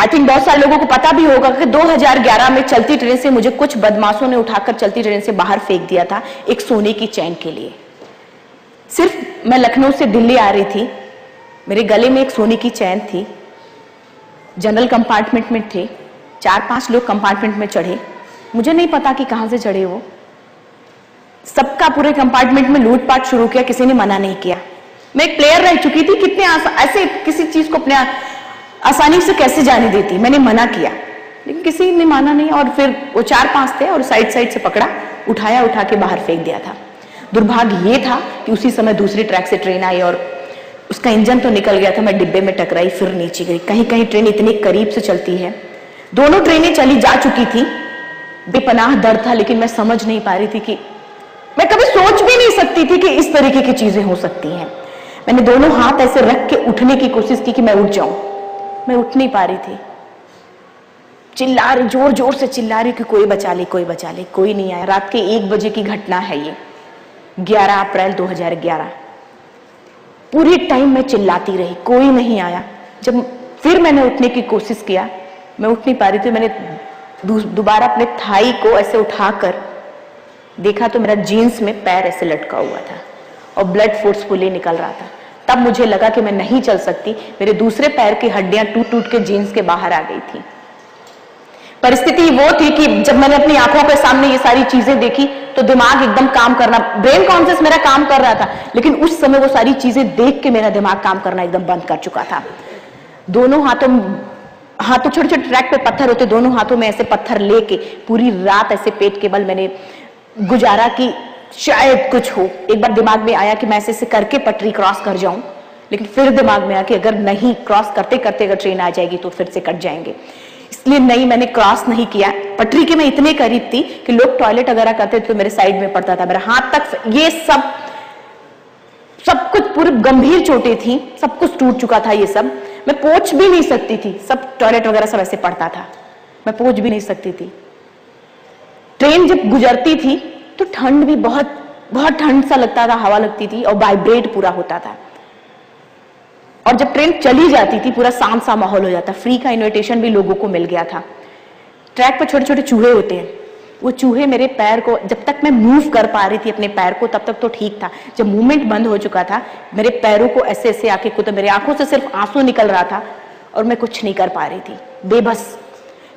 I think बहुत सारे लोगों को पता भी होगा कि 2011 में चलती ट्रेन से मुझे कुछ बदमाशों ने उठाकर चलती ट्रेन से बाहर फेंक दिया था एक सोने की चैन के लिए। सिर्फ मैं लखनऊ से दिल्ली आ रही थी, मेरे गले में एक सोने की चैन थी, जनरल कंपार्टमेंट में थे, 4-5 लोग कंपार्टमेंट में चढ़े, मुझे नहीं पता कि कहां से चढ़े वो, सबका पूरे कंपार्टमेंट में लूटपाट शुरू किया, किसी ने मना नहीं किया। मैं एक प्लेयर रह चुकी थी, कितने ऐसे किसी चीज को अपने आसानी से कैसे जाने देती, मैंने मना किया लेकिन किसी ने माना नहीं, और फिर वो 4-5 थे और साइड से पकड़ा, उठा के बाहर फेंक दिया था। दुर्भाग्य ये था कि उसी समय दूसरी ट्रैक से ट्रेन आई और उसका इंजन तो निकल गया था, मैं डिब्बे में टकराई, फिर नीचे गई। कहीं कहीं ट्रेन इतनी करीब से चलती है, दोनों ट्रेनें चली जा चुकी थी, बेपनाह दर्द था, लेकिन मैं समझ नहीं पा रही थी कि मैं कभी सोच भी नहीं सकती थी कि इस तरीके की चीजें हो सकती हैं। मैंने दोनों हाथ ऐसे रख के उठने की कोशिश की कि मैं उठ जाऊं, मैं उठ नहीं पा रही थी, चिल्ला रही, जोर जोर से चिल्ला रही कि कोई बचा ले, कोई बचा ले, कोई नहीं आया। रात के 1 बजे की घटना है ये, 11 अप्रैल 2011। पूरी टाइम मैं चिल्लाती रही, कोई नहीं आया। जब फिर मैंने उठने की कोशिश किया, मैं उठ नहीं पा रही थी, मैंने दोबारा अपने थाई को ऐसे उठाकर देखा तो मेरा जीन्स में पैर ऐसे लटका हुआ था और ब्लड फोर्सफुली निकल रहा था। तब मुझे लगा कि मैं नहीं चल सकती, मेरे दूसरे पैर की हड्डियां टूट के जीन्स के बाहर आ गई थी। परिस्थिति वो थी कि जब मैंने अपनी आंखों के सामने ये सारी चीजें देखी तो दिमाग एकदम काम करना, ब्रेन कॉन्शियस मेरा काम कर रहा था, लेकिन उस समय वो सारी चीजें देख के मेरा दिमाग काम करना एकदम बंद कर चुका था। दोनों हाथों छोटे छोटे ट्रैक पे पत्थर होते, दोनों हाथों में ऐसे पत्थर लेके पूरी रात ऐसे पेट के बल मैंने गुजारा कि शायद कुछ हो। एक बार दिमाग में आया कि मैं ऐसे करके पटरी क्रॉस कर जाऊं, लेकिन फिर दिमाग में आया कि अगर नहीं क्रॉस करते करते अगर ट्रेन आ जाएगी तो फिर से कट जाएंगे, इसलिए नहीं, मैंने क्रॉस नहीं किया। पटरी के मैं इतने करीब थी कि लोग टॉयलेट वगैरह करते थे तो मेरे साइड में पड़ता था, मेरा हाथ तक, ये सब कुछ पूरी गंभीर चोटें थी, सब कुछ टूट चुका था। ये सब मैं पोंछ भी नहीं सकती थी, सब टॉयलेट वगैरह सब ऐसे पड़ता था, मैं पोंछ भी नहीं सकती थी। ट्रेन जब गुजरती थी तो ठंड भी बहुत बहुत ठंड सा लगता था, हवा लगती थी और वाइब्रेट पूरा होता था। और जब ट्रेन चली जाती थी पूरा शांत सा माहौल हो जाता। फ्री का इनविटेशन भी लोगों को मिल गया था। ट्रैक पर छोटे छोटे चूहे होते हैं, वो चूहे मेरे पैर को, जब तक मैं मूव कर पा रही थी अपने पैर को तब तक तो ठीक था, जब मूवमेंट बंद हो चुका था मेरे पैरों को ऐसे ऐसे आके कुछ, मेरे आंखों से सिर्फ आंसू निकल रहा था और मैं कुछ नहीं कर पा रही थी, बेबस।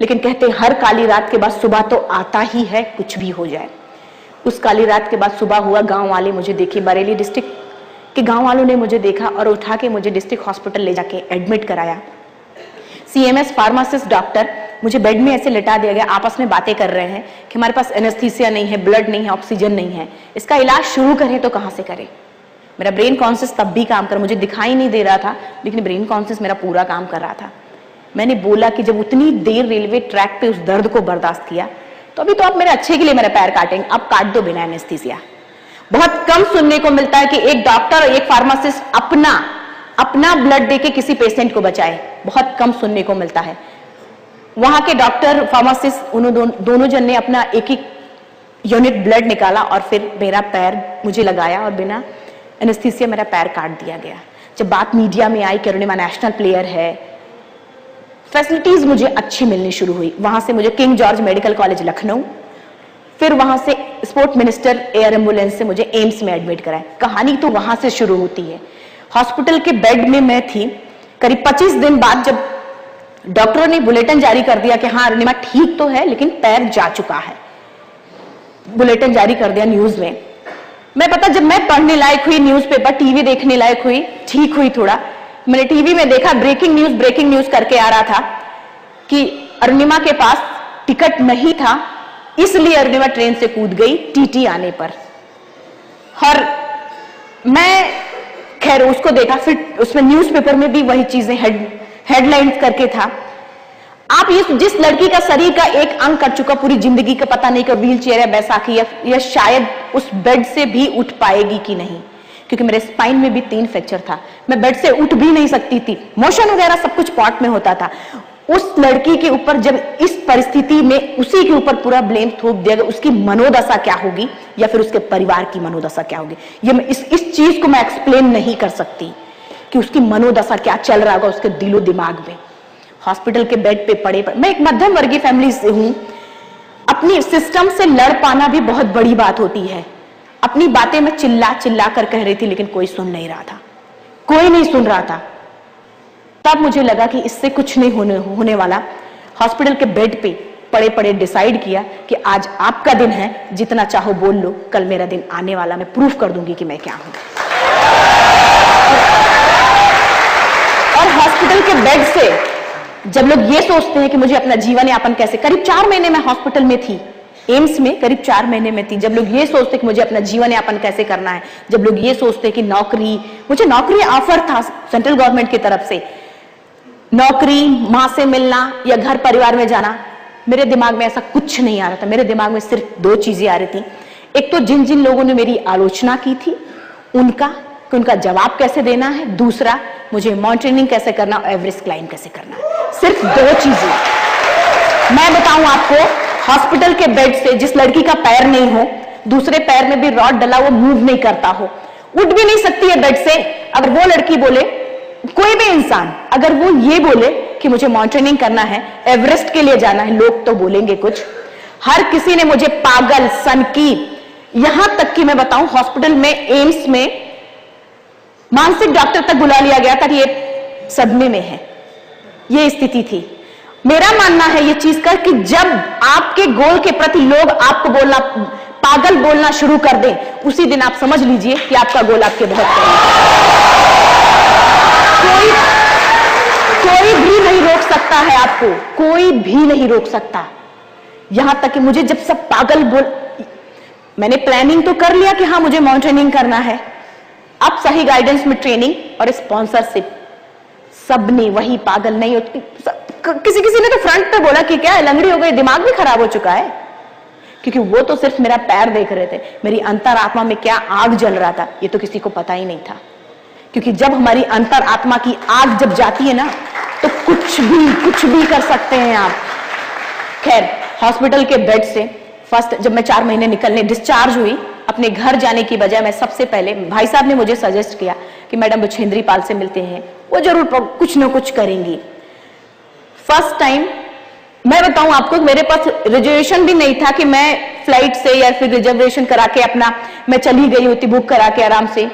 लेकिन कहते हर काली रात के बाद सुबह तो आता ही है, कुछ भी हो जाए। उस काली रात के बाद सुबह हुआ, गांव वाले मुझे देखे, बरेली डिस्ट्रिक्ट के गांव वालों ने मुझे देखा और उठा के मुझे डिस्ट्रिक्ट हॉस्पिटल ले जाके एडमिट कराया। सीएमएस फार्मासिस्ट डॉक्टर मुझे बेड में ऐसे लिटा दिया गया, आपस में बातें कर रहे हैं कि हमारे पास एनेस्थीसिया नहीं है, ब्लड नहीं है, ऑक्सीजन नहीं है, इसका इलाज शुरू करें तो कहां से करें। मेरा ब्रेन कॉन्शियस तब भी काम कर, मुझे दिखाई नहीं दे रहा था लेकिन ब्रेन कॉन्शियस मेरा पूरा काम कर रहा था। मैंने बोला कि जब उतनी देर रेलवे ट्रैक पे उस दर्द को बर्दाश्त किया तो अभी तो आप मेरे अच्छे के लिए मेरा पैर काटेंगे, अब काट दो बिना एनेस्थीसिया। बहुत कम सुनने को मिलता है कि एक डॉक्टर और एक फार्मासिस्ट अपना ब्लड देके किसी पेशेंट को बचाए, बहुत कम सुनने को मिलता है। वहां के डॉक्टर फार्मासिस्ट दोनों जन ने अपना एक यूनिट ब्लड निकाला और फिर मेरा पैर मुझे लगाया और बिना एनेस्थीसिया मेरा पैर काट दिया गया। जब बात मीडिया में आई कि अरुणिमा नेशनल प्लेयर है, फैसिलिटीज मुझे अच्छी मिलनी शुरू हुई। वहां से मुझे king George medical college Lucknow, फिर वहां से स्पोर्ट मिनिस्टर एयर एम्बुलेंस से मुझे एम्स में एडमिट कराया। कहानी तो वहां से शुरू होती है। हॉस्पिटल के बेड में मैं थी। करीब 25 दिन बाद जब डॉक्टरों ने बुलेटिन जारी कर दिया कि हाँ अरुणिमा ठीक तो है लेकिन पैर जा चुका है, बुलेटिन जारी कर दिया न्यूज में। मैं पता जब मैं पढ़ने लायक हुई न्यूज़पेपर, टीवी देखने लायक हुई, ठीक हुई थोड़ा, मैंने टीवी में देखा ब्रेकिंग न्यूज करके आ रहा था कि अरुणिमा के पास टिकट नहीं था इसलिए अरुणिमा ट्रेन से कूद गई टीटी आने पर। और मैं खैर उसको देखा, फिर उसमें न्यूज़पेपर में भी वही चीजें हेडलाइंस करके था। आप ये जिस लड़की का शरीर का एक अंग कट चुका, पूरी जिंदगी का पता नहीं कि व्हील चेयर या बैसाखी या शायद उस बेड से भी उठ पाएगी कि नहीं, क्योंकि मेरे स्पाइन में भी 3 फ्रैक्चर था, मैं बेड से उठ भी नहीं सकती थी, मोशन वगैरह सब कुछ पॉट में होता था। उस लड़की के ऊपर जब इस परिस्थिति में उसी के ऊपर पूरा ब्लेम थोप दिया गया, उसकी मनोदशा क्या होगी या फिर उसके परिवार की मनोदशा क्या होगी, ये इस चीज को मैं एक्सप्लेन नहीं कर सकती कि उसकी मनोदशा क्या चल रहा होगा उसके दिलो दिमाग में। हॉस्पिटल के बेड पे पड़े। मैं एक मध्यम वर्गीय फैमिली से हूं। अपनी सिस्टम से लड़ पाना भी बहुत बड़ी बात होती है। अपनी बातें मैं चिल्ला चिल्ला कर कह रही थी, लेकिन कोई सुन नहीं रहा था, कोई नहीं सुन रहा था। तब मुझे लगा कि इससे कुछ नहीं होने वाला। हॉस्पिटल के बेड पे पड़े पड़े डिसाइड किया कि आज आपका दिन है, जितना चाहो बोल लो, कल मेरा दिन आने वाला, मैं प्रूफ कर दूंगी कि मैं क्या हूं। और हॉस्पिटल के बेड से जब लोग ये सोचते हैं कि मुझे अपना जीवन यापन कैसे, करीब 4 महीने में हॉस्पिटल में थी, एम्स में करीब 4 महीने में थी। जब लोग ये सोचते कि मुझे अपना जीवन यापन कैसे करना है, जब लोग ये सोचते कि नौकरी, मुझे नौकरी ऑफर था सेंट्रल गवर्नमेंट की तरफ से, नौकरी, मां से मिलना या घर परिवार में जाना, मेरे दिमाग में ऐसा कुछ नहीं आ रहा था। मेरे दिमाग में सिर्फ 2 चीजें आ रही थी। एक तो जिन जिन लोगों ने मेरी आलोचना की थी उनका जवाब कैसे देना है, दूसरा मुझे माउंटेनिंग कैसे करना और एवरेस्ट क्लाइंब कैसे करना है। सिर्फ 2 चीजें। मैं बताऊं आपको, हॉस्पिटल के बेड से जिस लड़की का पैर नहीं हो, दूसरे पैर में भी रॉड डला, वो मूव नहीं करता हो, उठ भी नहीं सकती है बेड से, अगर वो लड़की बोले, कोई भी इंसान अगर वो ये बोले कि मुझे माउंटेनिंग करना है, एवरेस्ट के लिए जाना है, लोग तो बोलेंगे कुछ। हर किसी ने मुझे पागल, सनकी, यहां तक कि मैं बताऊं हॉस्पिटल में, एम्स में मानसिक डॉक्टर तक बुला लिया गया था कि ये सदमे में है, ये स्थिति थी। मेरा मानना है ये चीज का कि जब आपके गोल के प्रति लोग आपको बोलना, पागल बोलना शुरू कर दें, उसी दिन आप समझ लीजिए कि आपका गोल आपके बहुत कोई भी नहीं रोक सकता है आपको, कोई भी नहीं रोक सकता। यहां तक कि मुझे जब सब पागल मैंने प्लानिंग तो कर लिया कि हाँ मुझे माउंटेनिंग करना है, अब सही गाइडेंस में ट्रेनिंग और स्पॉन्सरशिप, सबने वही पागल नहीं होती। किसी ने तो फ्रंट पे बोला कि क्या लंगड़ी हो गई, दिमाग भी खराब हो चुका है, क्योंकि वो तो सिर्फ मेरा पैर देख रहे थे, मेरी अंतरात्मा में क्या आग जल रहा था ये तो किसी को पता ही नहीं था। क्योंकि जब हमारी अंतरात्मा की आग जब जाती है ना, तो कुछ भी कर सकते हैं आप। खैर, हॉस्पिटल के बेड से फर्स्ट जब मैं 4 महीने निकलने डिस्चार्ज हुई, अपने घर जाने की बजाय मैं सबसे पहले, भाई साहब ने मुझे सजेस्ट किया कि मैडम बछेंद्री पाल से मिलते हैं, वो जरूर कुछ ना कुछ करेंगी। फर्स्ट टाइम मैं बताऊं आपको, मेरे पास रिजर्वेशन भी नहीं था कि मैं फ्लाइट से या फिर रिजर्वेशन करा के अपना मैं चली गई होती बुक करा के आराम से।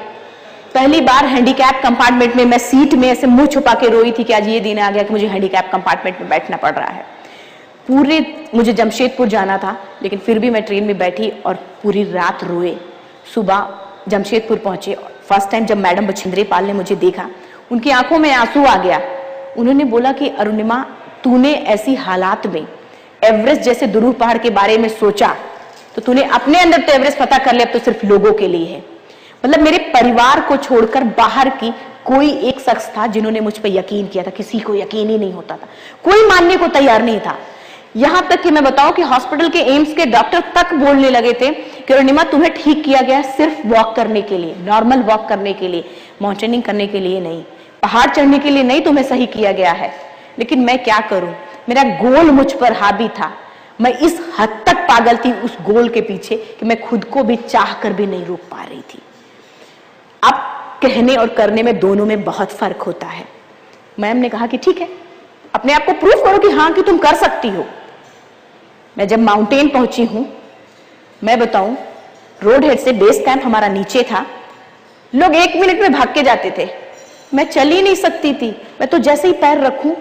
पहली बार हैंडीकैप कंपार्टमेंट में मैं सीट में ऐसे मुंह छुपा के रोई थी कि आज ये दिन आ गया कि मुझे हैंडीकैप कंपार्टमेंट में बैठना पड़ रहा है। पूरे मुझे जमशेदपुर जाना था, लेकिन फिर भी मैं ट्रेन में बैठी और पूरी रात रोए। सुबह जमशेदपुर पहुंचे। फर्स्ट टाइम जब मैडम बछेंद्री पाल ने मुझे देखा, उनकी आंखों में आंसू आ गया। उन्होंने बोला कि अरुणिमा, तूने ऐसी हालात में एवरेस्ट जैसे दुरूह पहाड़ के बारे में सोचा तो तूने अपने अंदर तो एवरेस्ट पता कर लिया, अब तो सिर्फ लोगों के लिए है। मतलब मेरे परिवार को छोड़कर बाहर की कोई एक शख्स था जिन्होंने मुझ पर यकीन किया था, किसी को यकीन ही नहीं होता था, कोई मानने को तैयार नहीं था। यहां तक कि मैं बताऊं कि हॉस्पिटल के एम्स के डॉक्टर तक बोलने लगे थे कि अरुणिमा तुम्हें ठीक किया गया सिर्फ वॉक करने के लिए, नॉर्मल वॉक करने के लिए, माउंटेनिंग करने के लिए नहीं, पहाड़ चढ़ने के लिए नहीं तुम्हें सही किया गया है। लेकिन मैं क्या करूं, मेरा गोल मुझ पर हावी था। मैं इस हद तक पागल थी उस गोल के पीछे कि मैं खुद को भी चाह कर भी नहीं रोक पा रही थी। अब कहने और करने में दोनों में बहुत फर्क होता है। मैम ने कहा कि ठीक है, अपने आप को प्रूफ करो कि हाँ कि तुम कर सकती हो। मैं जब माउंटेन पहुंची हूं, मैं बताऊं, रोड हेड से बेस कैंप हमारा नीचे था, लोग 1 मिनट में भाग के जाते थे, मैं चल ही नहीं सकती थी। मैं तो जैसे ही पैर रखूं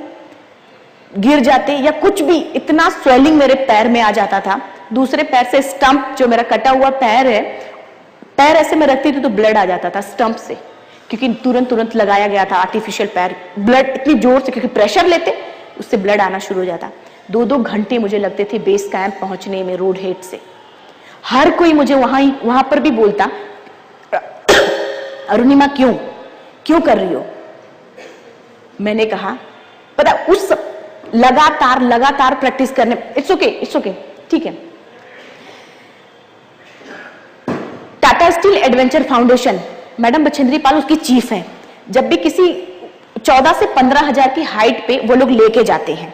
गिर जाते या कुछ भी, इतना स्वेलिंग मेरे पैर में आ जाता था। दूसरे पैर से स्टंप, जो मेरा कटा हुआ पैर है, पैर ऐसे में रखती थी तो ब्लड आ जाता था स्टंप से, क्योंकि तुरंत लगाया गया था आर्टिफिशियल पैर। ब्लड इतनी जोर से, क्योंकि प्रेशर लेते उससे ब्लड आना शुरू हो जाता। 2-2 घंटे मुझे लगते थे बेस कैंप पहुंचने में रोड हेड से। हर कोई मुझे वहां पर भी बोलता, अरुणिमा क्यों कर रही हो। मैंने कहा पता, उस लगातार प्रैक्टिस करने, इट्स ओके, ठीक है। Tata steel adventure foundation, madam Bachendri Pal उसकी चीफ हैं। जब भी किसी 14 से 15 हजार की हाइट पे वो लोग लेके जाते हैं,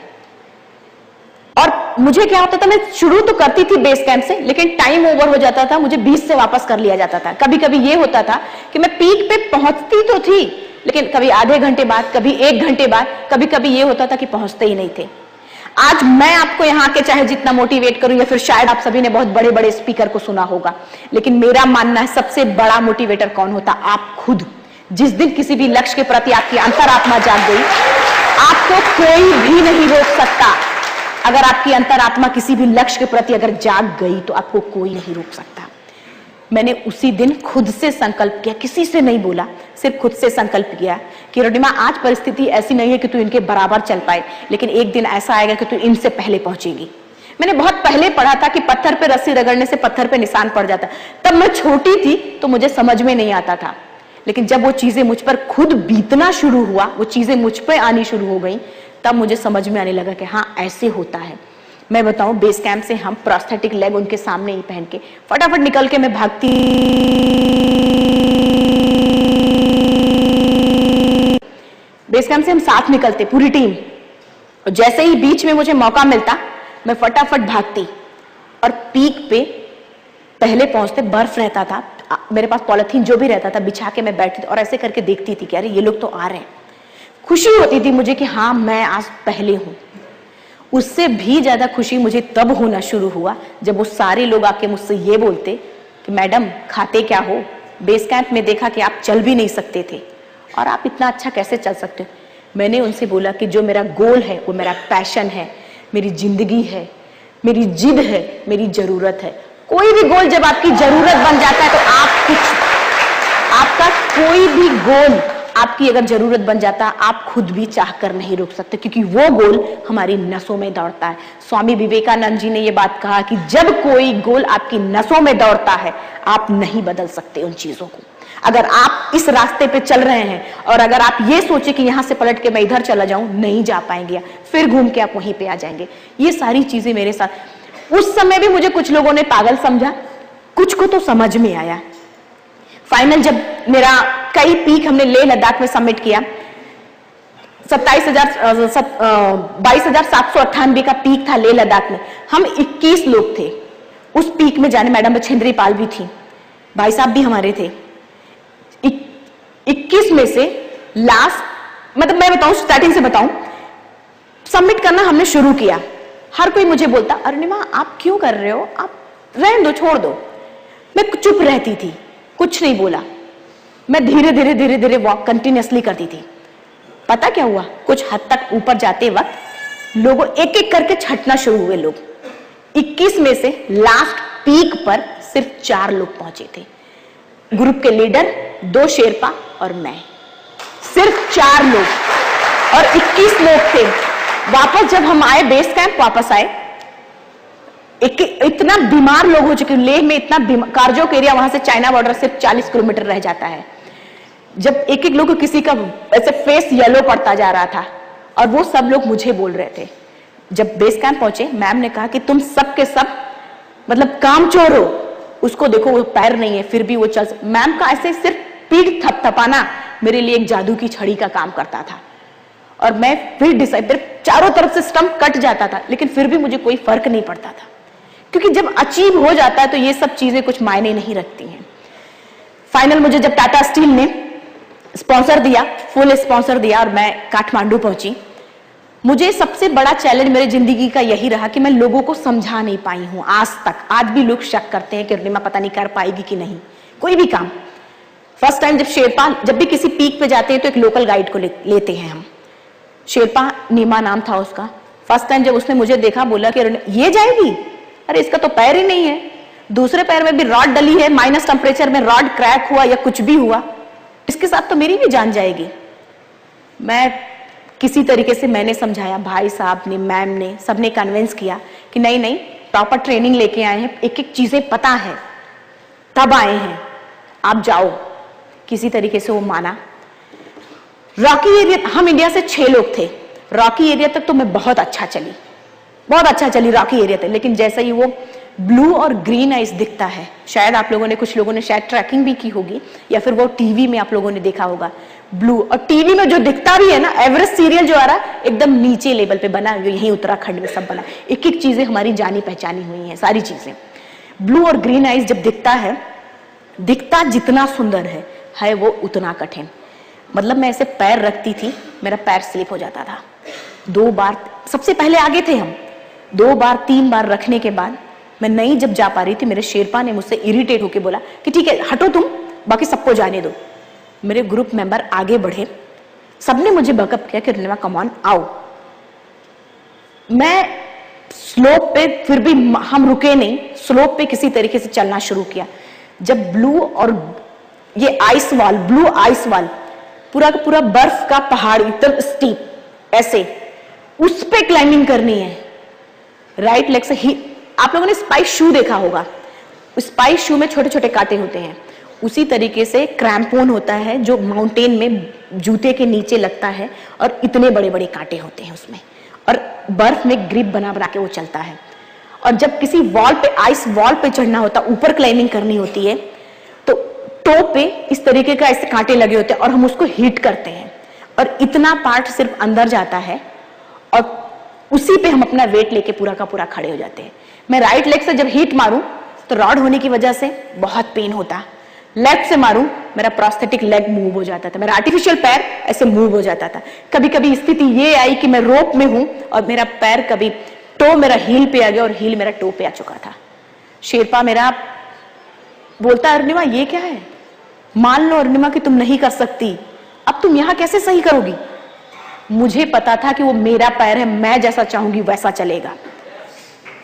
और मुझे क्या होता था, मैं शुरू तो करती थी बेस कैंप से, लेकिन टाइम ओवर हो जाता था, मुझे 20 से वापस कर लिया जाता था। कभी कभी ये होता था कि मैं पीक पे पहुंचती तो थी, लेकिन कभी आधे घंटे बाद, कभी 1 घंटे बाद, कभी कभी ये होता था कि पहुंचते ही नहीं थे। आज मैं आपको यहाँ के चाहे जितना मोटिवेट करूं, या फिर शायद आप सभी ने बहुत बड़े बड़े स्पीकर को सुना होगा, लेकिन मेरा मानना है सबसे बड़ा मोटिवेटर कौन होता? आप खुद। जिस दिन किसी भी लक्ष्य के प्रति आपकी अंतरात्मा जाग गई, आपको कोई भी नहीं रोक सकता। अगर आपकी अंतरात्मा किसी भी लक्ष्य के प्रति अगर जाग गई तो आपको कोई नहीं रोक सकता। मैंने उसी दिन खुद से संकल्प किया, किसी से नहीं बोला, सिर्फ खुद से संकल्प किया कि रोनिमा आज परिस्थिति ऐसी नहीं है कि तू इनके बराबर चल पाए, लेकिन एक दिन ऐसा आएगा कि तू इनसे पहले पहुंचेगी। मैंने बहुत पहले पढ़ा था कि पत्थर पे रस्सी रगड़ने से पत्थर पे निशान पड़ जाता। तब मैं छोटी थी तो मुझे समझ में नहीं आता था, लेकिन जब वो चीजें मुझ पर खुद बीतना शुरू हुआ, वो चीजें मुझ पर आनी शुरू हो गई, तब मुझे समझ में आने लगा कि हाँ ऐसे होता है। मैं बताऊं, बेस कैंप से हम प्रोस्थेटिक लेग उनके सामने ही पहन के फटाफट निकल के मैं भागती, बेस कैंप से हम साथ निकलते पूरी टीम, और जैसे ही बीच में मुझे मौका मिलता मैं फटाफट भागती और पीक पे पहले पहुंचते। बर्फ रहता था, मेरे पास पॉलिथीन जो भी रहता था बिछा के मैं बैठती थी और ऐसे करके देखती थी कि अरे ये लोग तो आ रहे हैं। खुशी होती थी मुझे कि हाँ मैं आज पहले हूं। उससे भी ज्यादा खुशी मुझे तब होना शुरू हुआ जब वो सारे लोग आके मुझसे ये बोलते कि मैडम खाते क्या हो? बेस कैंप में देखा कि आप चल भी नहीं सकते थे और आप इतना अच्छा कैसे चल सकते हो? मैंने उनसे बोला कि जो मेरा गोल है वो मेरा पैशन है, मेरी जिंदगी है, मेरी जिद है, मेरी जरूरत है। कोई भी गोल जब आपकी जरूरत बन जाता है तो आपका कोई भी गोल आपकी अगर जरूरत बन जाता, आप खुद भी चाह कर नहीं रोक सकते, क्योंकि वो गोल हमारी नसों में दौड़ता है। स्वामी विवेकानंद जी ने ये बात कहा कि जब कोई गोल आपकी नसों में दौड़ता है, आप नहीं बदल सकते उन चीजों को। अगर आप इस रास्ते पे चल रहे हैं और अगर आप ये सोचे कि यहां से पलट के मैं इधर चला जाऊं, नहीं जा पाएंगे, फिर घूम के आप वहीं पे आ जाएंगे। ये सारी चीजें मेरे साथ उस समय भी मुझे कुछ लोगों ने पागल समझा, कुछ को तो समझ में आया। फाइनल जब मेरा कई पीक हमने लेह लद्दाख में सबमिट किया, 22,798 का पीक था लेह लद्दाख में। हम 21 लोग थे उस पीक में जाने। मैडम बछेंद्री पाल भी थी, भाई साहब भी हमारे थे। 21 में से लास्ट, मतलब मैं बताऊं स्टार्टिंग से बताऊं, सबमिट करना हमने शुरू किया। हर कोई मुझे बोलता अरुणिमा आप क्यों कर रहे हो, आप रहने दो, छोड़ दो। मैं चुप रहती थी, कुछ नहीं बोला। मैं धीरे धीरे धीरे धीरे वॉक कंटिन्यूअसली करती थी। पता क्या हुआ, कुछ हद तक ऊपर जाते वक्त लोगों एक एक करके छटना शुरू हुए लोग। 21 में से लास्ट पीक पर सिर्फ 4 लोग पहुंचे थे। ग्रुप के लीडर, 2 शेरपा और मैं, सिर्फ 4 लोग और 21 लोग थे। वापस जब हम आए, बेस कैंप वापस आए, इतना बीमार लोग हो चुके, लेह में इतना कारजोक एरिया, वहां से चाइना बॉर्डर सिर्फ 40 किलोमीटर रह जाता है। जब एक एक लोग किसी का ऐसे फेस येलो पड़ता जा रहा था और वो सब लोग मुझे बोल रहे थे। जब बेस कैंप पहुंचे, मैम ने कहा कि तुम सब के सब मतलब कामचोर हो, उसको देखो वो पैर नहीं है फिर भी वो चल। मैम का ऐसे सिर्फ पीठ थपथपाना मेरे लिए एक जादू की छड़ी का काम करता था और मैं फिर डिसाइड, चारों तरफ से स्टंप कट जाता था, लेकिन फिर भी मुझे कोई फर्क नहीं पड़ता था, क्योंकि जब अचीव हो जाता है तो ये सब चीजें कुछ मायने नहीं रखती हैं। फाइनल मुझे जब टाटा स्टील ने स्पॉन्सर दिया, फुल स्पॉन्सर दिया और मैं काठमांडू पहुंची, मुझे सबसे बड़ा चैलेंज मेरी जिंदगी का यही रहा कि मैं लोगों को समझा नहीं पाई हूं आज तक। आज भी लोग शक करते हैं कि अरुणिमा पता नहीं कर पाएगी कि नहीं कोई भी काम। फर्स्ट टाइम जब शेरपा, जब भी किसी पीक पे जाते हैं तो एक लोकल गाइड को लेते हैं हम। शेरपा नीमा नाम था उसका। फर्स्ट टाइम जब उसने मुझे देखा, बोला कि ये जाएगी, अरे इसका तो पैर ही नहीं है, दूसरे पैर में भी रॉड डली है, माइनस टेम्परेचर में रॉड क्रैक हुआ या कुछ भी हुआ, इसके साथ तो मेरी भी जान जाएगी। मैं किसी तरीके से मैंने समझाया, भाई साहब ने, मैम ने, सबने कन्विंस किया कि नहीं नहीं, प्रॉपर ट्रेनिंग लेके आए हैं, एक एक चीजें पता है, तब आए हैं, आप जाओ। किसी तरीके से वो माना। रॉकी एरिया, हम इंडिया से 6 लोग थे। रॉकी एरिया तक तो मैं बहुत अच्छा चली रॉकी एरिया तक, लेकिन जैसे ही वो ब्लू और ग्रीन आइस दिखता है, शायद आप लोगों ने, कुछ लोगों ने शायद ट्रैकिंग भी की होगी या फिर वो टीवी में आप लोगों ने देखा होगा ब्लू, और टीवी में जो दिखता भी है ना, एवरेस्ट सीरियल जो आ रहा है एकदम नीचे लेवल पे बना, यही उत्तराखंड में सब बना, एक एक चीजें हमारी जानी पहचानी हुई हैं, सारी चीजें। ब्लू और ग्रीन आइस जब दिखता है, दिखता जितना सुंदर है वो उतना कठिन। मतलब मैं ऐसे पैर रखती थी, मेरा पैर स्लिप हो जाता था। 2 बार, सबसे पहले आगे थे हम, 2 बार 3 बार रखने के बाद मैं नहीं जब जा पा रही थी, मेरे शेरपा ने मुझसे इरिटेट होके बोला कि ठीक है हटो तुम, बाकी सबको जाने दो। मेरे ग्रुप मेंबर आगे बढ़े, सबने मुझे बैकअप किया कि अरुणिमा कम ऑन आओ। मैं स्लोप पे, फिर भी हम रुके नहीं, स्लोप पे किसी तरीके से चलना शुरू किया। जब ब्लू और ये ice wall, blue eyes wall, पूरा का पूरा बर्फ का पहाड़ एकदम स्टीप ऐसे, उस पे क्लाइंबिंग करनी है। राइट लेग से ही, आप लोगों ने स्पाइक शू देखा होगा, स्पाइक शू में छोटे छोटे कांटे होते हैं, उसी तरीके से क्रैम्पोन होता है जो माउंटेन में जूते के नीचे लगता है और इतने बड़े बड़े कांटे होते हैं उसमें, और बर्फ में ग्रिप बना बना के वो चलता है। और जब किसी वॉल पे, आइस वॉल पे चढ़ना होता, ऊपर क्लाइंबिंग करनी होती है, तो टो पे इस तरीके का ऐसे कांटे लगे होते हैं और हम उसको हिट करते हैं और इतना पार्ट सिर्फ अंदर जाता है और उसी पे हम अपना वेट लेके पूरा का पूरा खड़े हो जाते हैं। मैं राइट लेग से जब हिट मारूं तो रॉड होने की वजह से बहुत पेन होता, लेफ्ट से मारूं मेरा प्रोस्थेटिक लेग मूव हो जाता था, मेरा आर्टिफिशियल पैर ऐसे मूव हो जाता था। कभी कभी स्थिति ये आई कि मैं रोप में हूं और मेरा पैर कभी टो मेरा हील पे आ गया और हील मेरा टो पे आ चुका था। शेरपा मेरा बोलता अरुणिमा ये क्या है, मान लो अरुणिमा कि तुम नहीं कर सकती, अब तुम यहां कैसे सही करोगी। मुझे पता था कि वो मेरा पैर है, मैं जैसा चाहूंगी वैसा चलेगा।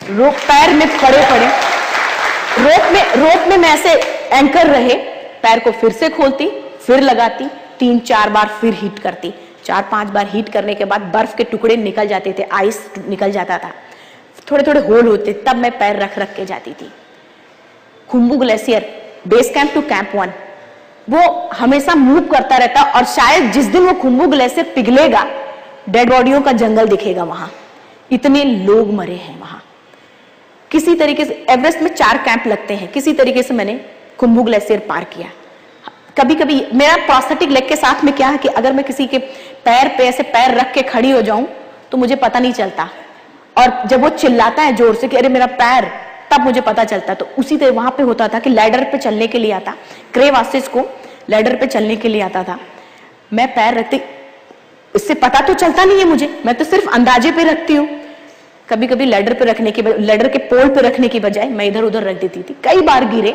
रोप पैर में पड़े पड़े, रोप में मैं ऐसे एंकर रहे, पैर को फिर से खोलती, फिर लगाती, 3-4 बार फिर हीट करती। 4-5 बार हीट करने के बाद बर्फ के टुकड़े निकल जाते थे, आइस निकल जाता था, थोड़े थोड़े होल होते, तब मैं पैर रख रख के जाती थी। Khumbu glacier base camp to camp 1 वो हमेशा मूव करता रहता, और शायद जिस दिन वो खुम्बू ग्लेशियर पिघलेगा डेड बॉडियों का जंगल दिखेगा वहां, इतने लोग मरे हैं वहां। किसी तरीके से एवरेस्ट में 4 कैंप लगते हैं, किसी तरीके से मैंने खुम्बू ग्लेशियर पार किया। कभी कभी मेरा प्रोस्थेटिक लेग के साथ में क्या है कि अगर मैं किसी के पैर पे ऐसे पैर रख के खड़ी हो जाऊं तो मुझे पता नहीं चलता, और जब वो चिल्लाता है जोर से कि अरे मेरा पैर, तब मुझे पता चलता। तो उसी तरह वहां पे होता था कि लैडर पे चलने के लिए आता, क्रेव आसिस को लैडर पे चलने के लिए आता था, मैं पैर रखती, इससे पता तो चलता नहीं है मुझे, मैं तो सिर्फ अंदाजे पे रखती हूँ। कभी कभी लैडर पे रखने के, लैडर के पोल पे रखने की बजाय मैं इधर उधर रख देती थी। कई बार गिरे,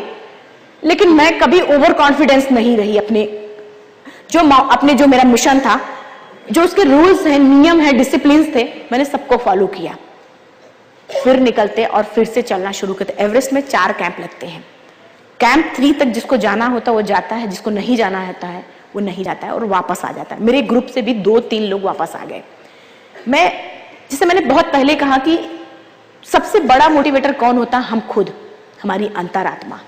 लेकिन मैं कभी ओवर कॉन्फिडेंस नहीं रही अपने जो मेरा मिशन था, जो उसके रूल्स हैं, नियम है, डिसिप्लिन थे, मैंने सबको फॉलो किया। फिर निकलते और फिर से चलना शुरू करते। एवरेस्ट में 4 कैंप लगते हैं, कैंप 3 तक जिसको जाना होता है वो जाता है, जिसको नहीं जाना होता है वो नहीं जाता है और वापस आ जाता है। मेरे ग्रुप से भी 2-3 लोग वापस आ गए। मैं, जिसे मैंने बहुत पहले कहा कि सबसे बड़ा मोटिवेटर कौन होता, हम खुद, हमारी अंतरात्मा।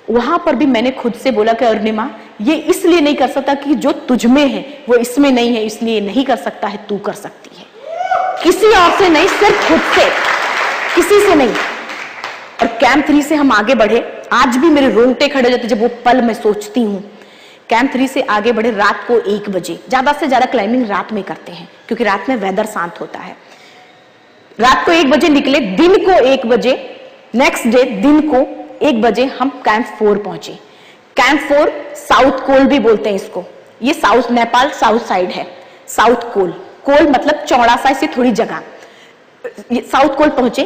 वहां पर भी मैंने खुद से बोला कि अरुणिमा ये इसलिए नहीं कर सकता कि जो तुझ में है वो इसमें नहीं है, इसलिए नहीं कर सकता है, तू कर सकती है, किसी और से नहीं, सिर्फ खुद से, किसी से नहीं। और कैंप 3 से हम आगे बढ़े, आज भी मेरे रोंगटे खड़े हो जाते जब वो पल मैं सोचती हूँ। कैंप 3 से आगे बढ़े, रात को 1 बजे, ज्यादा से ज्यादा क्लाइंबिंग रात में करते हैं क्योंकि रात में वेदर शांत होता है। रात को 1 बजे निकले, दिन को 1 बजे, नेक्स्ट डे दिन को 1 बजे हम कैंप 4 पहुंचे। कैंप 4 साउथ कोल भी बोलते हैं इसको, ये साउथ, नेपाल साउथ साइड है। साउथ कोल, कोल मतलब चौड़ा सा, इसे थोड़ी जगह। साउथ कोल पहुंचे,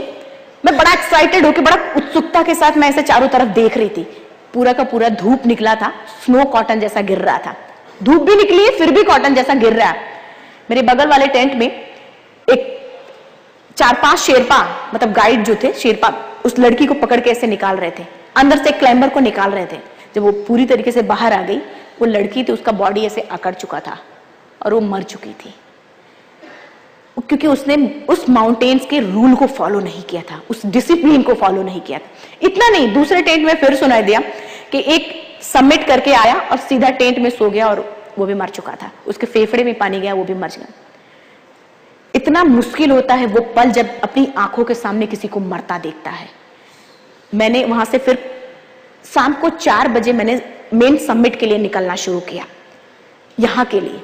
मैं बड़ा एक्साइटेड होकर, बड़ा उत्सुकता के साथ मैं ऐसे चारों तरफ देख रही थी। पूरा का पूरा धूप निकला था, स्नो कॉटन जैसा गिर रहा था, धूप भी निकली है फिर भी कॉटन जैसा गिर रहा है। मेरे बगल वाले टेंट में एक 4-5 शेरपा, मतलब गाइड जो थे शेरपा, उस लड़की को पकड़ के ऐसे निकाल रहे थे, अंदर से एक क्लाइंबर को निकाल रहे थे। जब वो पूरी तरीके से बाहर आ गई, वो लड़की थी, उसका बॉडी ऐसे अकड़ चुका था और वो मर चुकी थी, क्योंकि उसने उस माउंटेन्स के रूल को फॉलो नहीं किया था, उस डिसिप्लिन को फॉलो नहीं किया था। इतना नहीं, दूसरे टेंट में फिर सुनाई दिया कि एक सबमिट करके आया और सीधा टेंट में सो गया और वो भी मर चुका था, उसके फेफड़े में पानी गया, वो भी मर गया। इतना मुश्किल होता है वो पल जब अपनी आंखों के सामने किसी को मरता देखता है। मैंने वहां से फिर शाम को 4 बजे मैंने मेन सबमिट के लिए निकलना शुरू किया। यहां के लिए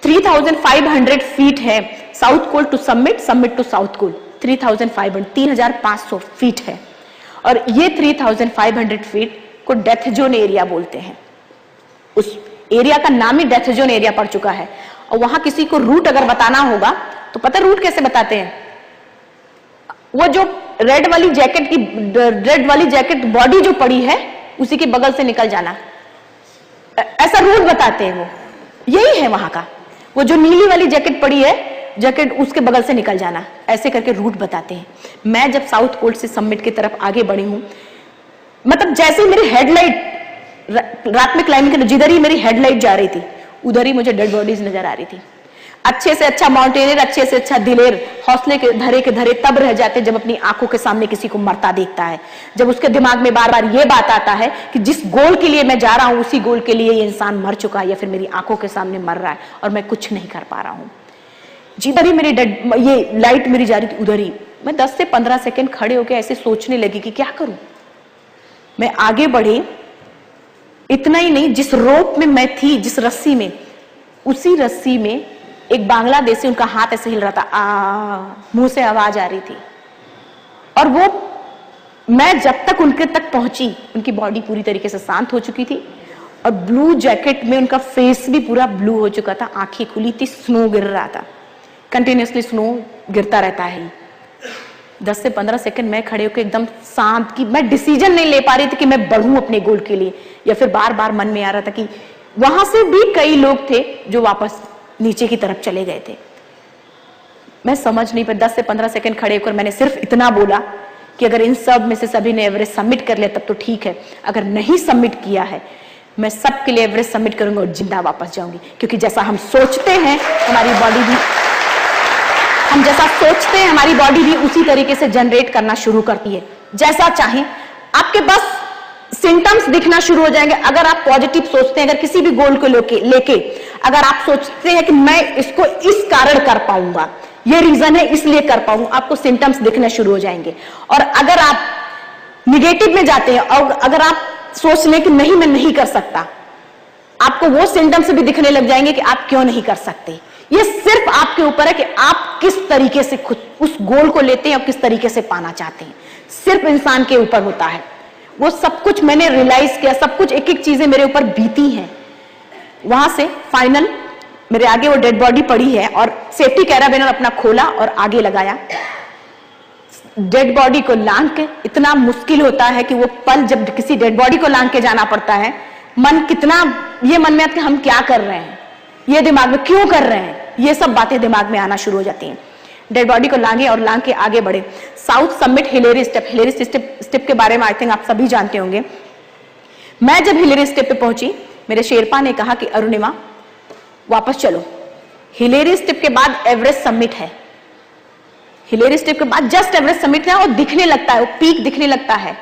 3500 फीट है South Col to summit, summit to South Col 3500 feet है। और ये 3500 फीट को डेथ जोन एरिया बोलते हैं। उस एरिया का नाम ही डेथ जोन एरिया पड़ चुका है। और वहां किसी को रूट अगर बताना होगा तो पता रूट कैसे बताते हैं? वो जो रेड वाली जैकेट बॉडी जो पड़ी है उसी के बगल से निकल जाना, ऐसा रूट बताते हैं। वो यही है वहां का, वो जो नीली वाली जैकेट पड़ी है, जैकेट उसके बगल से निकल जाना, ऐसे करके रूट बताते हैं। मैं जब साउथ कोल्ड से समिट की तरफ आगे बढ़ी हूं, मतलब जैसे ही मेरी हेडलाइट रात में क्लाइंबिंग करने, जिधर ही मेरी हेडलाइट जा रही थी उधर ही मुझे डेड बॉडीज नजर आ रही थी। अच्छे से अच्छा माउंटेनियर, अच्छे से अच्छा दिलेर, हौसले के धरे तब रह जाते जब अपनी आंखों के सामने किसी को मरता देखता है, जब उसके दिमाग में बार बार ये बात आता है कि जिस गोल के लिए मैं जा रहा हूं उसी गोल के लिए ये इंसान मर चुका है या फिर मेरी आंखों के सामने मर रहा है और मैं कुछ नहीं कर पा रहा हूं। जिधर ही मेरी ये लाइट मेरी जा रही थी उधर ही मैं 10 से 15 सेकंड खड़े होकर ऐसे सोचने लगी कि क्या करूं। मैं आगे बढ़ी, इतना ही नहीं, जिस रोप में मैं थी, जिस रस्सी में, उसी रस्सी में एक बांग्लादेशी, उनका हाथ ऐसे हिल रहा था, मुंह से आवाज आ रही थी। और वो मैं जब तक उनके तक पहुंची उनकी बॉडी पूरी तरीके से शांत हो चुकी थी और ब्लू जैकेट में उनका फेस भी पूरा ब्लू हो चुका था, आंखें खुली थी, स्नो गिर रहा था, कंटिन्यूसली स्नो गिरता रहता है। 10 से 15 सेकंड मैं खड़े होकर एकदम शांत की, मैं डिसीजन नहीं ले पा रही थी कि मैं बढ़ूं अपने गोल के लिए, या फिर बार बार मन में आ रहा था कि वहां से भी कई लोग थे जो वापस नीचे की तरफ चले गए थे। मैं समझ नहीं पाई। 10 से 15 सेकंड खड़े होकर मैंने सिर्फ इतना बोला कि अगर इन सब में से सभी ने एवरेस्ट सबमिट कर लिया तब तो ठीक है, अगर नहीं सबमिट किया है मैं सबके लिए एवरेस्ट सबमिट करूंगी और जिंदा वापस जाऊंगी। क्योंकि जैसा हम सोचते हैं हमारी बॉडी भी, हम जैसा सोचते हैं हमारी बॉडी भी उसी तरीके से जनरेट करना शुरू करती है। जैसा चाहे आपके पास सिम्टम्स दिखना शुरू हो जाएंगे। अगर आप पॉजिटिव सोचते हैं, अगर किसी भी गोल को लेके अगर आप सोचते हैं कि मैं इसको इस कारण कर पाऊंगा, ये रीजन है इसलिए कर पाऊंगा, आपको सिम्टम्स दिखने शुरू हो जाएंगे। और अगर आप निगेटिव में जाते हैं और अगर आप सोच लें कि नहीं मैं नहीं कर सकता, आपको वो सिम्टम्स भी दिखने लग जाएंगे कि आप क्यों नहीं कर सकते। ये सिर्फ आपके ऊपर है कि आप किस तरीके से खुद उस गोल को लेते हैं और किस तरीके से पाना चाहते हैं, सिर्फ इंसान के ऊपर होता है। वो सब कुछ मैंने रियलाइज किया, सब कुछ एक एक चीजें मेरे ऊपर बीती हैं। वहां से फाइनल मेरे आगे वो डेड बॉडी पड़ी है और सेफ्टी कैराबिनर अपना खोला और आगे लगाया। डेड बॉडी को लांग के, इतना मुश्किल होता है कि वो पल जब किसी डेड बॉडी को लांग के जाना पड़ता है, मन कितना, ये मन में आता है हम क्या कर रहे हैं, ये दिमाग में क्यों कर रहे हैं, ये सब बातें दिमाग में आना शुरू हो जाती हैं। डेड बॉडी को लांगे और लांग के आगे बढ़े। साउथ समिट हिलेरी स्टेप के बारे में आई थिंक आप सभी जानते होंगे। मैं जब हिलेरी स्टेप पे पहुंची, मेरे शेरपा ने कहा कि अरुणिमा वापस चलो, हिलेरी स्टेप के बाद एवरेस्ट समिट है, हिलेरी स्टेप के बाद जस्ट एवरेस्ट समिट है और दिखने लगता है, वो पीक दिखने लगता है।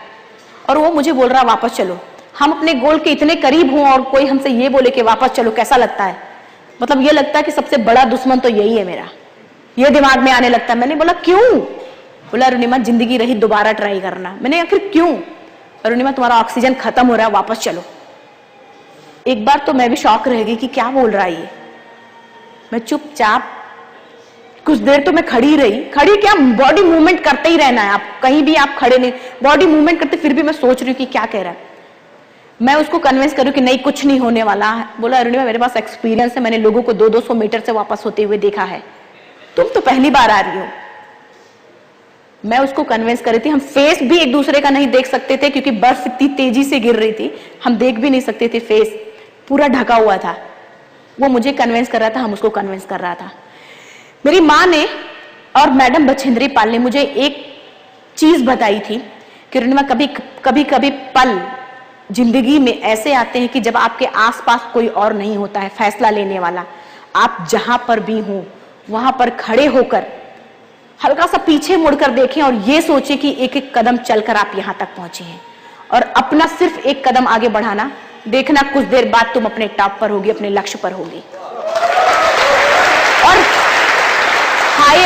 और वो मुझे बोल रहा वापस चलो। हम अपने गोल के इतने करीब हों और कोई हमसे ये बोले कि वापस चलो, कैसा लगता है? मतलब ये लगता है कि सबसे बड़ा दुश्मन तो यही है मेरा, ये दिमाग में आने लगता है। मैंने बोला क्यों? बोला अरुणिमा जिंदगी रही दोबारा ट्राई करना। मैंने आखिर क्यों? अरुणिमा तुम्हारा ऑक्सीजन खत्म हो रहा है, वापस चलो। एक बार तो मैं भी शॉक रह गई कि क्या बोल रहा है ये। मैं चुपचाप कुछ देर तो मैं खड़ी रही, खड़ी क्या, बॉडी मूवमेंट करते ही रहना है, आप कहीं भी आप खड़े नहीं, बॉडी मूवमेंट करते, फिर भी मैं सोच रही हूँ कि क्या कह रहा है। मैं उसको कन्विंस करूं कि नहीं कुछ नहीं होने वाला है। बोला अरुणिमा मेरे पास एक्सपीरियंस है, मैंने लोगों को 200-200 मीटर से वापस होते हुए देखा है, तुम तो पहली बार आ रही हो। मैं उसको कन्विंस कर रही थी। हम फेस भी एक दूसरे का नहीं देख सकते थे क्योंकि बर्फ इतनी तेजी से गिर रही थी, हम देख भी नहीं सकते थे, फेस पूरा ढका हुआ था। वो मुझे कन्विंस कर रहा था, हम उसको कन्विंस कर रहा था। मेरी माँ ने और मैडम बछेंद्री पाल ने मुझे एक चीज बताई थी कि अरुणिमा कभी पल जिंदगी में ऐसे आते हैं कि जब आपके आसपास कोई और नहीं होता है फैसला लेने वाला, आप जहां पर भी हो वहां पर खड़े होकर हल्का सा पीछे मुड़कर देखें और ये सोचें कि एक एक कदम चलकर आप यहां तक पहुंचे हैं और अपना सिर्फ एक कदम आगे बढ़ाना, देखना कुछ देर बाद तुम अपने टॉप पर होगी, अपने लक्ष्य पर होगी। और हाई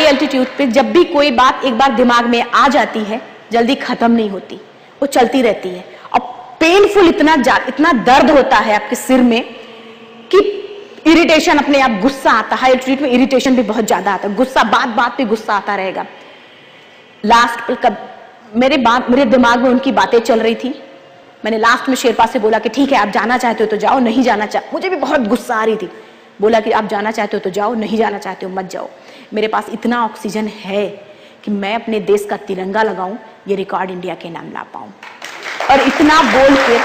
एल्टीट्यूड पे जब भी कोई बात एक बार दिमाग में आ जाती है जल्दी खत्म नहीं होती, वो चलती रहती है। और पेनफुल इतना दर्द होता है आपके सिर में कि इरिटेशन, अपने आप गुस्सा आता है। हाई एल्टीट्यूड में इरिटेशन भी बहुत ज्यादा आता है, गुस्सा, बात पे गुस्सा आता रहेगा। लास्ट मेरे दिमाग में उनकी बातें चल रही थी। मैंने लास्ट में शेरपा से बोला कि ठीक है आप जाना चाहते हो तो जाओ, नहीं जाना चाहते, मुझे भी बहुत गुस्सा आ रही थी, बोला कि आप जाना चाहते हो तो जाओ, नहीं जाना चाहते हो मत जाओ। मेरे पास इतना ऑक्सीजन है कि मैं अपने देश का तिरंगा लगाऊं, ये रिकॉर्ड इंडिया के नाम ला पाऊं। और इतना बोल के,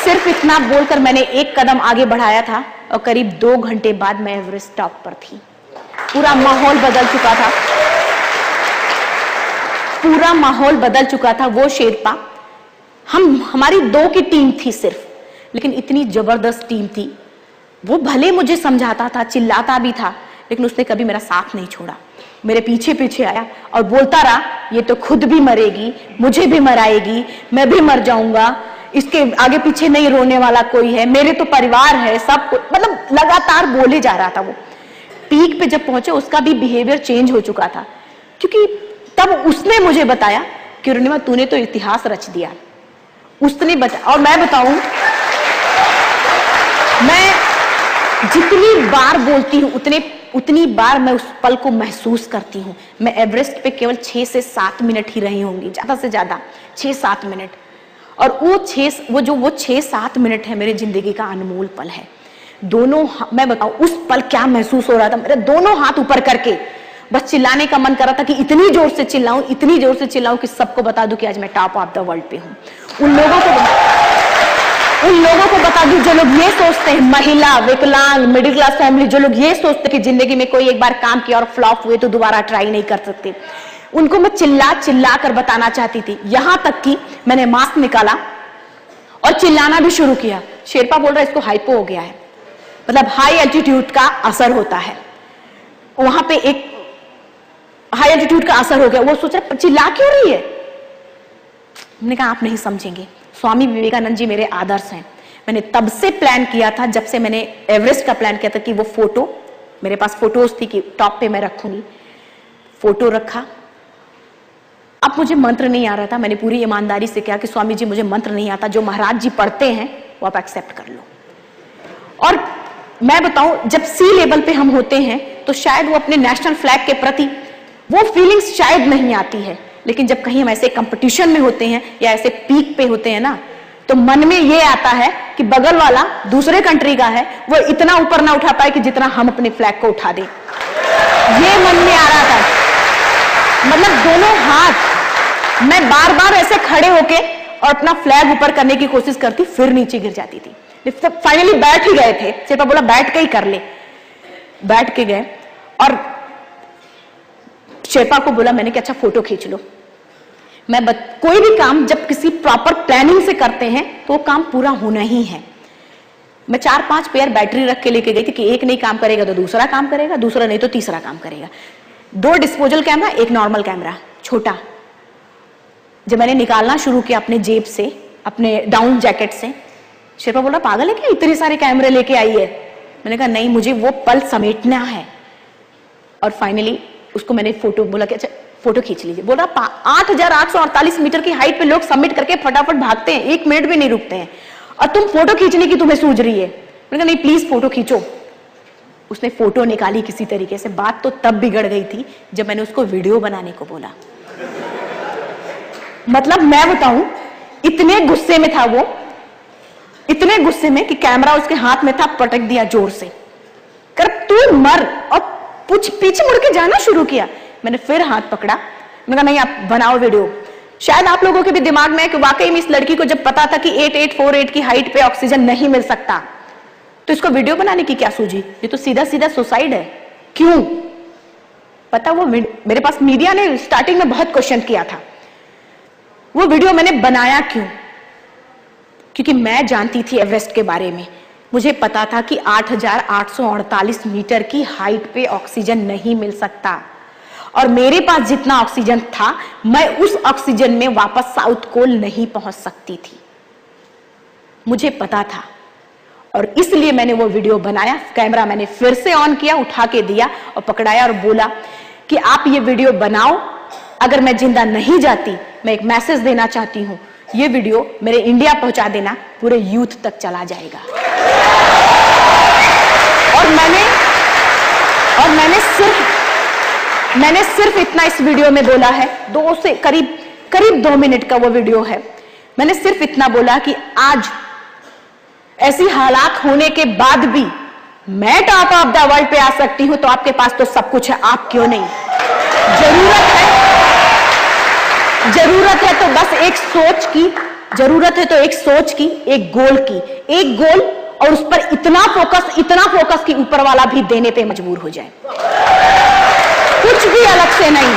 सिर्फ इतना बोलकर मैंने एक कदम आगे बढ़ाया था और करीब 2 घंटे बाद मैं एवरेस्ट टॉप पर थी। पूरा माहौल बदल चुका था, पूरा माहौल बदल चुका था। वो शेरपा, हमारी 2 की टीम थी सिर्फ, लेकिन इतनी जबरदस्त टीम थी। वो भले मुझे समझाता था, चिल्लाता भी था, लेकिन उसने कभी मेरा साथ नहीं छोड़ा, मेरे पीछे पीछे आया और बोलता रहा ये तो खुद भी मरेगी, मुझे भी मराएगी, मैं भी मर जाऊंगा, इसके आगे पीछे नहीं रोने वाला कोई है, मेरे तो परिवार है सब कुछ, मतलब लगातार बोले जा रहा था। वो पीक पे जब पहुंचे उसका भी बिहेवियर चेंज हो चुका था, क्योंकि तब उसने मुझे बताया कि अरुणिमा तूने तो इतिहास रच दिया, उसने बताया। और मैं बताऊं, मैं जितनी बार बोलती हूं उतनी बार मैं उस पल को महसूस करती हूं। मैं एवरेस्ट पे केवल 6 से 7 मिनट ही रही होंगी, ज्यादा से ज्यादा 6-7 मिनट, और वो 6-7 मिनट है मेरे जिंदगी का अनमोल पल है। दोनों, मैं बताऊं उस पल क्या महसूस हो रहा था, मेरे दोनों हाथ ऊपर करके बस चिल्लाने का मन कर रहा था कि इतनी जोर से चिल्लाऊं, इतनी जोर से चिल्लाऊं कि सबको बता दूं कि आज मैं टॉप ऑफ द वर्ल्ड पे हूं। उन लोगों को बता दूं जो लोग ये सोचते हैं, महिला, विकलांग, मिडिल क्लास फैमिली, जो लोग ये सोचते हैं कि जिंदगी में कोई एक बार काम किया और फ्लॉप हुए तो दोबारा ट्राई नहीं कर सकते, उनको मैं चिल्ला कर बताना चाहती थी। यहां तक कि मैंने मास्क निकाला और चिल्लाना भी शुरू किया। शेरपा बोल रहा है इसको हाइपो हो गया है, मतलब हाई एल्टीट्यूड का असर होता है। वहां पे एक हाई एल्टीट्यूड का असर हो गया। वो सोच रहा चिल्ला क्यों रही है। मैंने कहा आप नहीं समझेंगे, स्वामी विवेकानंद जी मेरे आदर्श हैं। मैंने तब से प्लान किया था, जब से मैंने एवरेस्ट का प्लान किया था, कि वो फोटो, मेरे पास फोटोज थी कि टॉप पे मैं रखूंगी, फोटो रखा। अब मुझे मंत्र नहीं आ रहा था, मैंने पूरी ईमानदारी से कहा कि स्वामी जी मुझे मंत्र नहीं आता, जो महाराज जी पढ़ते हैं वो आप एक्सेप्ट कर लो। और मैं बताऊं, जब सी लेवल पे हम होते हैं तो शायद वो अपने नेशनल फ्लैग के प्रति वो फीलिंग्स शायद नहीं आती है, लेकिन जब कहीं हम ऐसे कंपटीशन में होते हैं या ऐसे पीक पे होते हैं ना, तो मन में ये आता है कि बगल वाला दूसरे कंट्री का है, वो इतना ऊपर ना उठा पाए कि जितना हम अपने फ्लैग को उठा दें। ये मन में आ रहा था। मतलब दोनों हाथ मैं बार बार ऐसे खड़े होके और अपना फ्लैग ऊपर करने की कोशिश करती, फिर नीचे गिर जाती थी। फाइनली बैठ ही गए थे, शेरपा बोला बैठ के ही कर ले। बैठ के गए और शेरपा को बोला मैंने कि अच्छा फोटो खींच लो। कोई भी काम जब किसी प्रॉपर प्लानिंग से करते हैं तो वो काम पूरा होना ही है। मैं 4-5 पेयर बैटरी रख के लेके गई थी कि एक नहीं काम करेगा तो दूसरा काम करेगा, दूसरा नहीं तो तीसरा काम करेगा। 2 डिस्पोजल कैमरा, 1 नॉर्मल कैमरा छोटा। जब मैंने निकालना शुरू किया अपने जेब से, अपने डाउन जैकेट से, शेरपा बोला पागल है क्या, इतने सारे कैमरे लेके आई है। मैंने कहा नहीं, मुझे वो पल समेटना है। और फाइनली उसको मैंने फोटो बोला कि अच्छा फोटो खींच लीजिए। बोल रहा 8,848 मीटर की हाइट पे लोग सबमिट करके फटाफट भागते हैं, 1 मिनट भी नहीं रुकते हैं, और तुम फोटो खींचने की तुम्हें सूझ रही है। मैंने कहा नहीं प्लीज फोटो खींचो। उसने फोटो निकाली किसी तरीके से। बात तो तब बिगड़ गई थी जब मैंने उसको वीडियो बनाने को बोला। मतलब मैं बताऊं, इतने गुस्से में था वो, इतने गुस्से में कि कैमरा उसके हाथ में था, पटक दिया जोर से, कर तू मर, और पीछे मुड़ के जाना शुरू किया। मैंने फिर हाथ पकड़ा, मैंने कहा नहीं आप बनाओ वीडियो। शायद आप लोगों के भी दिमाग में है कि वाकई में इस लड़की को जब पता था कि 8848 की हाइट पे ऑक्सीजन नहीं मिल सकता तो इसको वीडियो बनाने की क्या सूझी, ये तो सीधा सीधा सुसाइड है। क्यों पता, वो मेरे पास मीडिया ने स्टार्टिंग में बहुत क्वेश्चन किया था। वो वीडियो मैंने बनाया क्यों, क्योंकि मैं जानती थी एवरेस्ट के बारे में। मुझे पता था कि 8,848 मीटर की हाइट पे ऑक्सीजन नहीं मिल सकता, और मेरे पास जितना ऑक्सीजन था मैं उस ऑक्सीजन में वापस साउथ पोल नहीं पहुंच सकती थी। मुझे पता था और इसलिए मैंने वो वीडियो बनाया। कैमरा मैंने फिर से ऑन किया, उठा के दिया और पकड़ाया और बोला कि आप ये वीडियो बनाओ, अगर मैं जिंदा नहीं जाती मैं एक मैसेज देना चाहती हूं, ये वीडियो मेरे इंडिया पहुंचा देना, पूरे यूथ तक चला जाएगा। और मैंने सिर्फ इतना इस वीडियो में बोला है। करीब 2 मिनट का वो वीडियो है। मैंने सिर्फ इतना बोला कि आज ऐसी हालात होने के बाद भी मैं टॉप ऑफ द वर्ल्ड पे आ सकती हूं, तो आपके पास तो सब कुछ है, आप क्यों नहीं? जरूरत है तो बस एक सोच की, जरूरत है तो एक सोच की, एक गोल की, एक गोल, और उस पर इतना फोकस कि ऊपर वाला भी देने पे मजबूर हो जाए, कुछ भी अलग से नहीं।